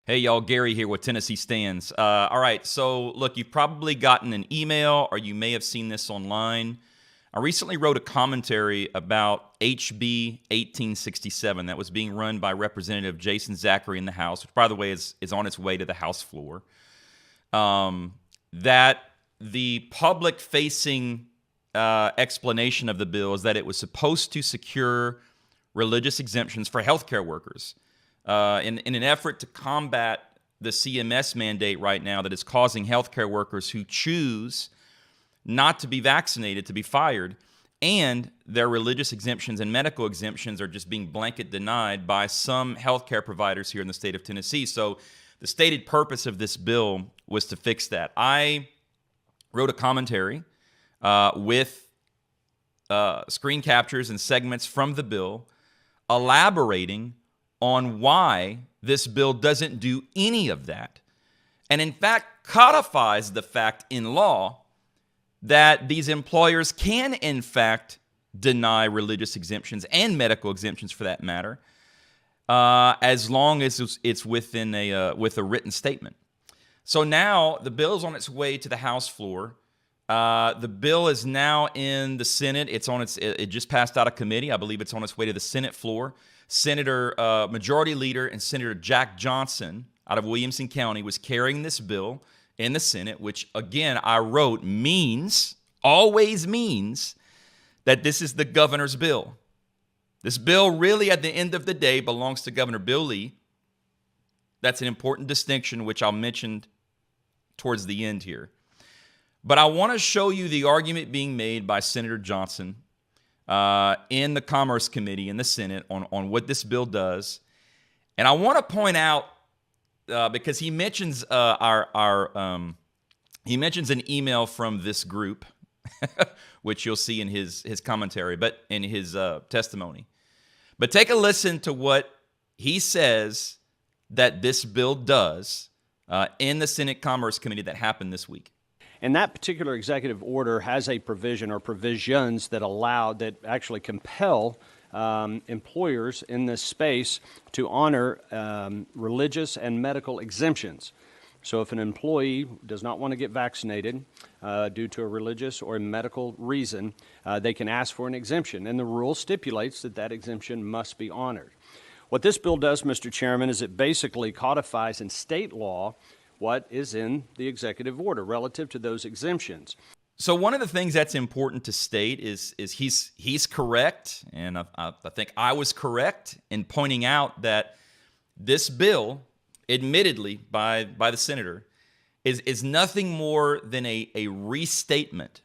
Hey, y'all, Gary here with Tennessee Stands. All right, so look, you've probably gotten an email or you may have seen this online. I recently wrote a commentary about HB 1867 that was being run by Representative Jason Zachary in the House, which, by the way, is on its way to the House floor. That the public-facing explanation of the bill is that it was supposed to secure religious exemptions for healthcare workers. In an effort to combat the CMS mandate right now that is causing healthcare workers who choose not to be vaccinated to be fired, and their religious exemptions and medical exemptions are just being blanket denied by some healthcare providers here in the state of Tennessee. So the stated purpose of this bill was to fix that. I wrote a commentary with screen captures and segments from the bill elaborating on why this bill doesn't do any of that, and in fact codifies the fact in law that these employers can in fact deny religious exemptions and medical exemptions for that matter, as long as it's within with a written statement. So now the bill is on its way to the House floor. The bill is now in the Senate. It just passed out of committee. I believe it's on its way to the Senate floor. Senator, Majority Leader and Senator Sen Johnson out of Williamson County was carrying this bill in the Senate, which, again, I wrote always means that this is the governor's bill. This bill really, at the end of the day, belongs to Governor Bill Lee. That's an important distinction, which I'll mention towards the end here. But I want to show you the argument being made by Senator Johnson in the Commerce Committee in the Senate on what this bill does. And I want to point out, because he mentions he mentions an email from this group, which you'll see in his commentary, but in his testimony. But take a listen to what he says that this bill does in the Senate Commerce Committee that happened this week. And that particular executive order has a provision or provisions that actually compel employers in this space to honor religious and medical exemptions. So if an employee does not want to get vaccinated due to a religious or a medical reason, they can ask for an exemption. And the rule stipulates that that exemption must be honored. What this bill does, Mr. Chairman, is it basically codifies in state law what is in the executive order relative to those exemptions. So one of the things that's important to state is he's correct, and I think I was correct in pointing out that this bill, admittedly by the senator, is nothing more than a restatement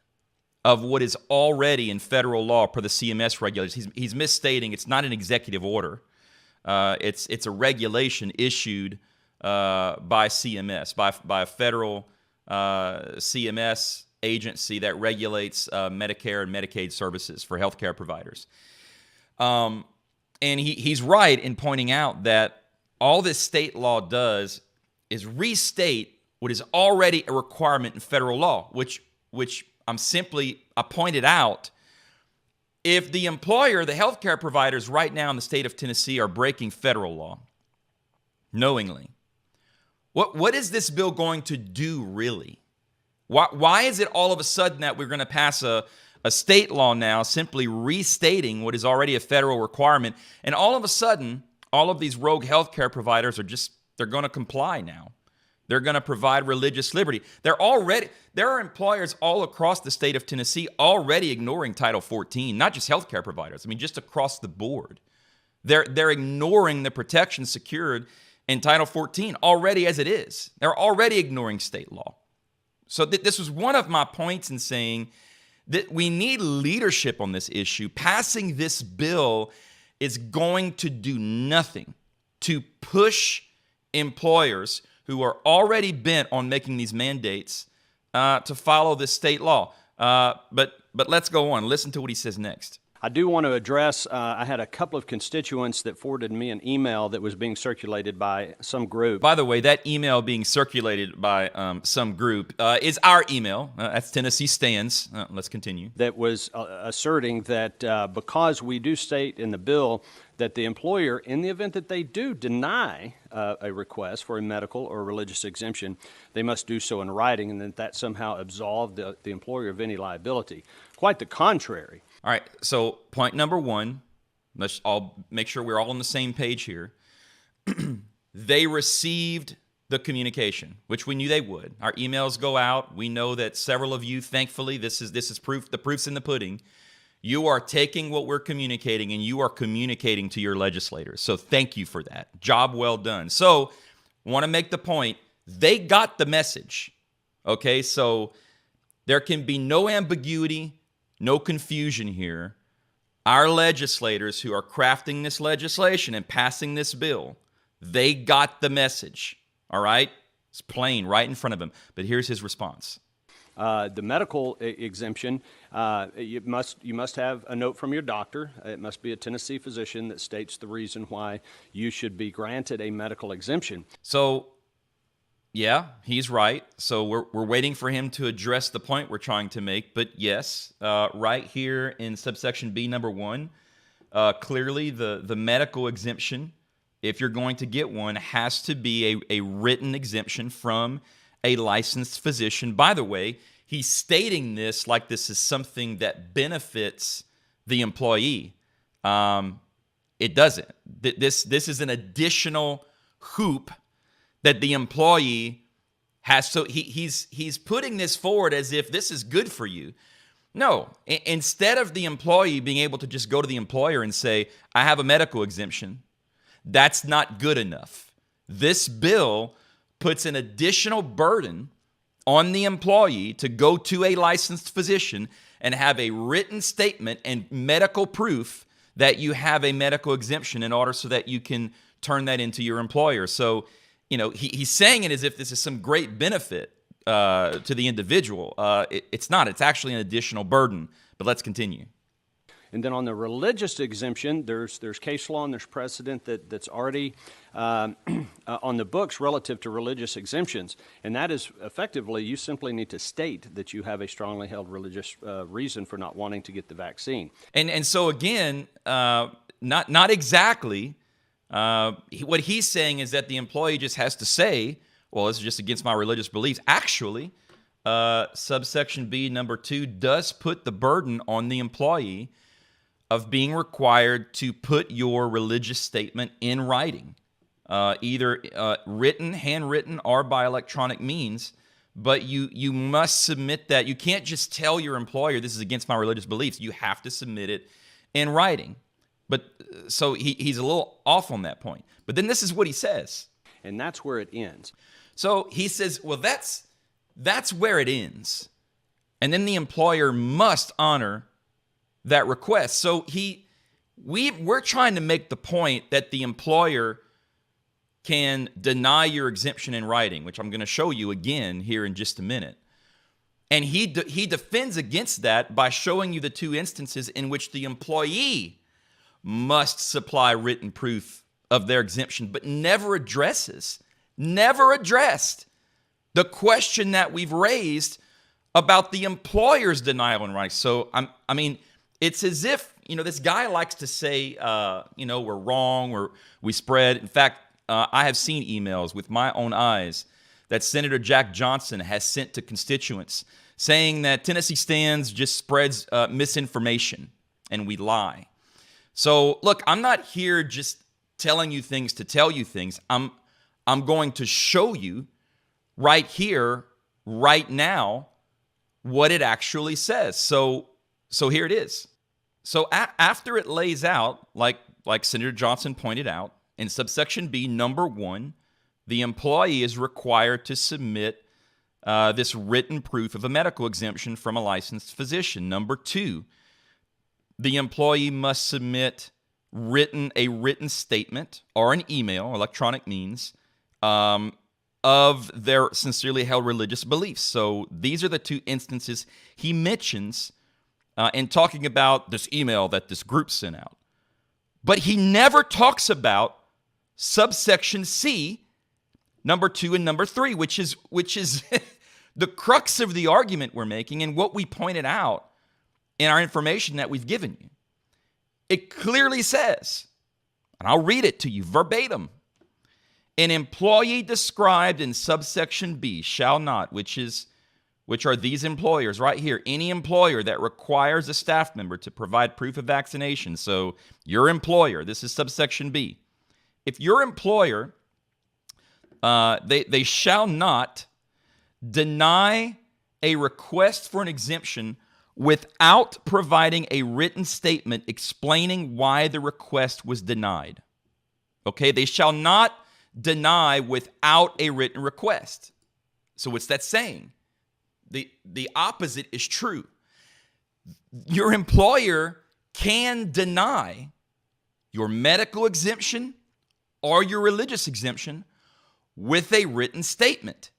of what is already in federal law per the CMS regulations. He's misstating it's not an executive order. It's a regulation issued by CMS, by a federal CMS agency that regulates Medicare and Medicaid services for healthcare providers. And he's right in pointing out that all this state law does is restate what is already a requirement in federal law, which I pointed out. If the employer, the healthcare providers right now in the state of Tennessee are breaking federal law knowingly, what is this bill going to do, really? Why is it all of a sudden that we're going to pass a state law now simply restating what is already a federal requirement, and all of a sudden, all of these rogue healthcare providers they're going to comply now. They're going to provide religious liberty. There are employers all across the state of Tennessee already ignoring Title 14, not just healthcare providers. I mean, just across the board. They're ignoring the protection secured in Title 14 already as it is. They're already ignoring state law. So this was one of my points in saying that we need leadership on this issue. Passing this bill is going to do nothing to push employers who are already bent on making these mandates to follow this state law. But let's go on. Listen to what he says next. I do want to address, I had a couple of constituents that forwarded me an email that was being circulated by some group. By the way, that email being circulated by some group is our email. That's Tennessee Stands. Let's continue. That was asserting that because we do state in the bill that the employer, in the event that they do deny a request for a medical or religious exemption, they must do so in writing, and that somehow absolved the employer of any liability. Quite the contrary. All right, so point number one, let's all make sure we're all on the same page here. They received the communication, which we knew they would. Our emails go out. We know that several of you, thankfully, this is proof. The proof's in the pudding. You are taking what we're communicating and you are communicating to your legislators. So thank you for that. Job well done. So want to make the point, they got the message. Okay, so there can be no ambiguity, no confusion here. Our legislators who are crafting this legislation and passing this bill, they got the message. All right? It's plain right in front of him. But here's his response. The medical exemption, you must have a note from your doctor. It must be a Tennessee physician that states the reason why you should be granted a medical exemption. So, yeah, he's right. So we're waiting for him to address the point we're trying to make. But yes, right here in subsection B, number 1, clearly the medical exemption, if you're going to get one, has to be a written exemption from a licensed physician. By the way, he's stating this like this is something that benefits the employee. It doesn't. This is an additional hoop that the employee has. So he's putting this forward as if this is good for you. No, instead of the employee being able to just go to the employer and say, I have a medical exemption, that's not good enough. This bill puts an additional burden on the employee to go to a licensed physician and have a written statement and medical proof that you have a medical exemption in order so that you can turn that into your employer. So, you know, he's saying it as if this is some great benefit to the individual. It's not. It's actually an additional burden. But let's continue. And then on the religious exemption, there's case law and there's precedent that's already on the books relative to religious exemptions. And that is effectively, you simply need to state that you have a strongly held religious reason for not wanting to get the vaccine. And so again, not exactly. What he's saying is that the employee just has to say, well, this is just against my religious beliefs. Actually, subsection B, number 2, does put the burden on the employee of being required to put your religious statement in writing, either written, handwritten, or by electronic means. But you must submit that. You can't just tell your employer this is against my religious beliefs. You have to submit it in writing. But so he's a little off on that point. But then this is what he says. And that's where it ends. So he says, well, that's where it ends. And then the employer must honor that request. So we're trying to make the point that the employer can deny your exemption in writing, which I'm going to show you again here in just a minute. And he defends against that by showing you the 2 instances in which the employee must supply written proof of their exemption, but never addressed the question that we've raised about the employer's denial in writing. So I mean, it's as if, this guy likes to say, we're wrong or we spread. In fact, I have seen emails with my own eyes that Senator Jack Johnson has sent to constituents saying that Tennessee Stands just spreads misinformation and we lie. So look, I'm not here just telling you things to tell you things. I'm going to show you right here, right now, what it actually says. So here it is. So after it lays out, like Senator Johnson pointed out, in subsection B, number 1, the employee is required to submit this written proof of a medical exemption from a licensed physician. Number 2, the employee must submit a written statement or an email, electronic means, of their sincerely held religious beliefs. So these are the 2 instances he mentions in talking about this email that this group sent out. But he never talks about subsection C, number 2 and number 3, which is the crux of the argument we're making and what we pointed out in our information that we've given you. It clearly says, and I'll read it to you verbatim, an employee described in subsection B shall not, which are these employers right here, any employer that requires a staff member to provide proof of vaccination. So your employer, this is subsection B. If your employer, they shall not deny a request for an exemption without providing a written statement explaining why the request was denied. Okay, they shall not deny without a written request. So what's that saying? The opposite is true. Your employer can deny your medical exemption or your religious exemption with a written statement.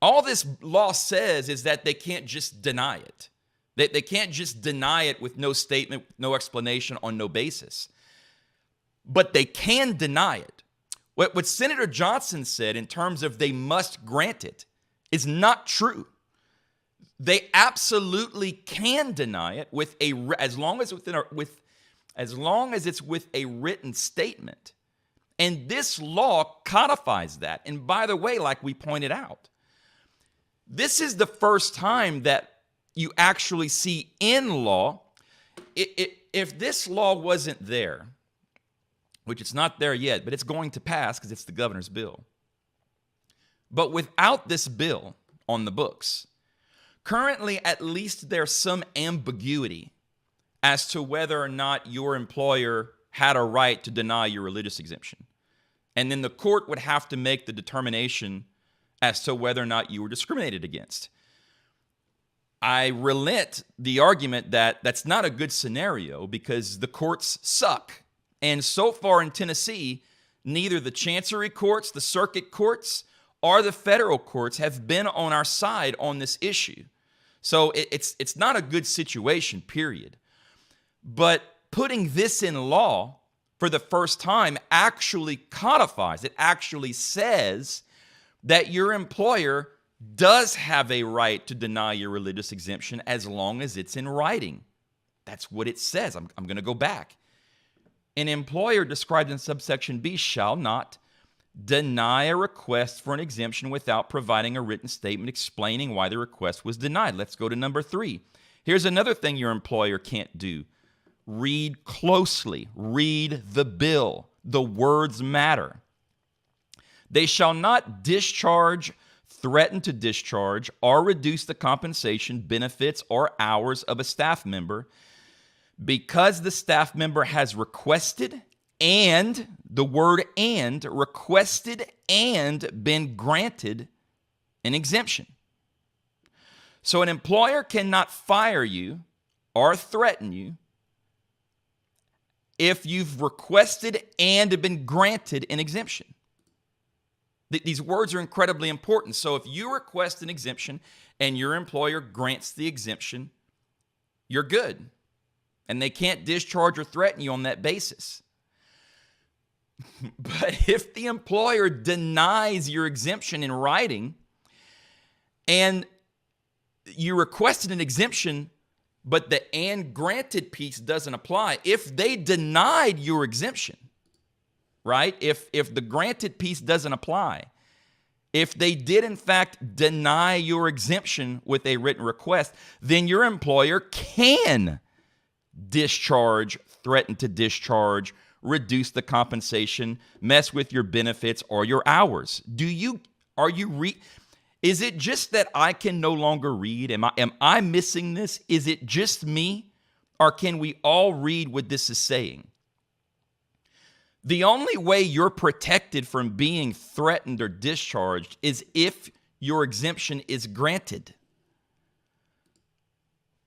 All this law says is that they can't just deny it. They can't just deny it with no statement, no explanation, on no basis. But they can deny it. What Senator Johnson said in terms of they must grant it is not true. They absolutely can deny it with as long as it's with a written statement. And this law codifies that. And by the way, like we pointed out, this is the first time that you actually see in law, if this law wasn't there, which it's not there yet, but it's going to pass because it's the governor's bill. But without this bill on the books, currently at least there's some ambiguity as to whether or not your employer had a right to deny your religious exemption. And then the court would have to make the determination as to whether or not you were discriminated against. I relent the argument that that's not a good scenario because the courts suck. And so far in Tennessee, neither the chancery courts, the circuit courts, or the federal courts have been on our side on this issue. So it's not a good situation, period. But putting this in law for the first time actually codifies, it actually says that your employer does have a right to deny your religious exemption as long as it's in writing. That's what it says. I'm going to go back. An employer described in subsection B shall not deny a request for an exemption without providing a written statement explaining why the request was denied. Let's go to number 3. Here's another thing your employer can't do. Read closely. Read the bill. The words matter. They shall not discharge, threaten to discharge, or reduce the compensation, benefits, or hours of a staff member because the staff member has requested and, the word and, requested and been granted an exemption. So an employer cannot fire you or threaten you if you've requested and have been granted an exemption. These words are incredibly important. So if you request an exemption and your employer grants the exemption, you're good. And they can't discharge or threaten you on that basis. But if the employer denies your exemption in writing and you requested an exemption, but the and granted piece doesn't apply, if they denied your exemption, right? If the granted piece doesn't apply, if they did in fact deny your exemption with a written request, then your employer can discharge, threaten to discharge, reduce the compensation, mess with your benefits or your hours. Is it just that I can no longer read? Am I missing this? Is it just me? Or can we all read what this is saying? The only way you're protected from being threatened or discharged is if your exemption is granted.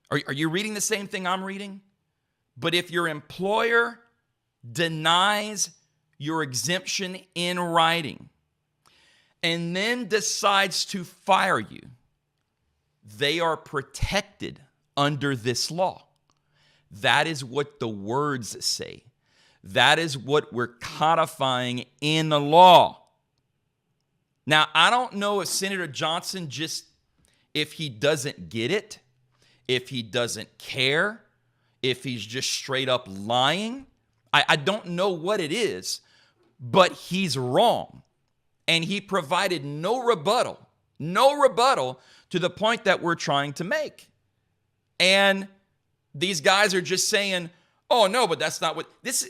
Are you reading the same thing I'm reading? But if your employer denies your exemption in writing and then decides to fire you, they are protected under this law. That is what the words say. That is what we're codifying in the law. Now, I don't know if Senator Johnson if he doesn't get it, if he doesn't care, if he's just straight up lying. I don't know what it is, but he's wrong. And he provided no rebuttal to the point that we're trying to make. And these guys are just saying, oh, no, but that's not what this.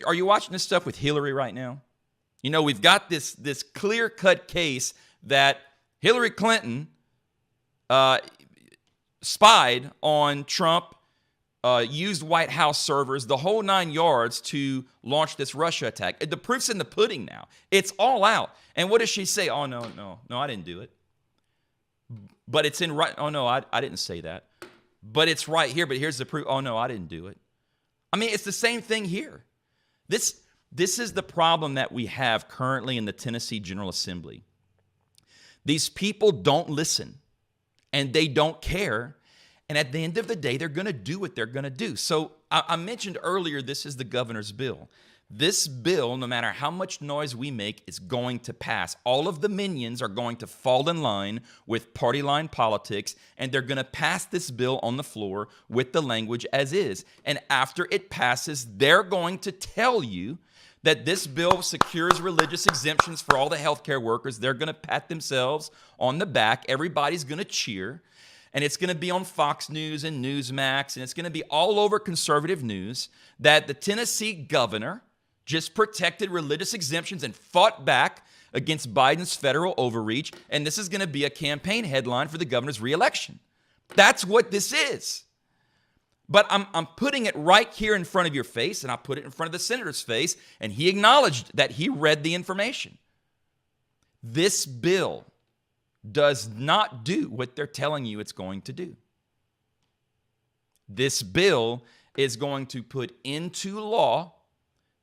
Are you watching this stuff with Hillary right now? You know, we've got this clear-cut case that Hillary Clinton spied on Trump, used White House servers, the whole 9 yards to launch this Russia attack. The proof's in the pudding now. It's all out. And what does she say? Oh, no, I didn't do it. But it's in right. Oh, no, I didn't say that. But it's right here. But here's the proof. Oh, no, I didn't do it. I mean, it's the same thing here. This is the problem that we have currently in the Tennessee General Assembly. These people don't listen, and they don't care. And at the end of the day, they're going to do what they're going to do. So I mentioned earlier, this is the governor's bill. This bill, no matter how much noise we make, is going to pass. All of the minions are going to fall in line with party line politics, and they're going to pass this bill on the floor with the language as is. And after it passes, they're going to tell you that this bill secures religious exemptions for all the healthcare workers. They're going to pat themselves on the back. Everybody's going to cheer. And it's going to be on Fox News and Newsmax, and it's going to be all over conservative news that the Tennessee governor just protected religious exemptions and fought back against Biden's federal overreach, and this is going to be a campaign headline for the governor's reelection. That's what this is. But I'm putting it right here in front of your face, and I put it in front of the senator's face, and he acknowledged that he read the information. This bill does not do what they're telling you it's going to do. This bill is going to put into law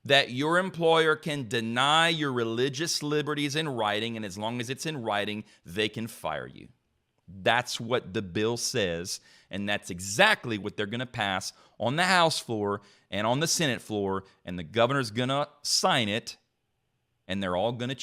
that your employer can deny your religious liberties in writing, and as long as it's in writing, they can fire you. That's what the bill says, and that's exactly what they're going to pass on the House floor and on the Senate floor, and the governor's going to sign it, and they're all going to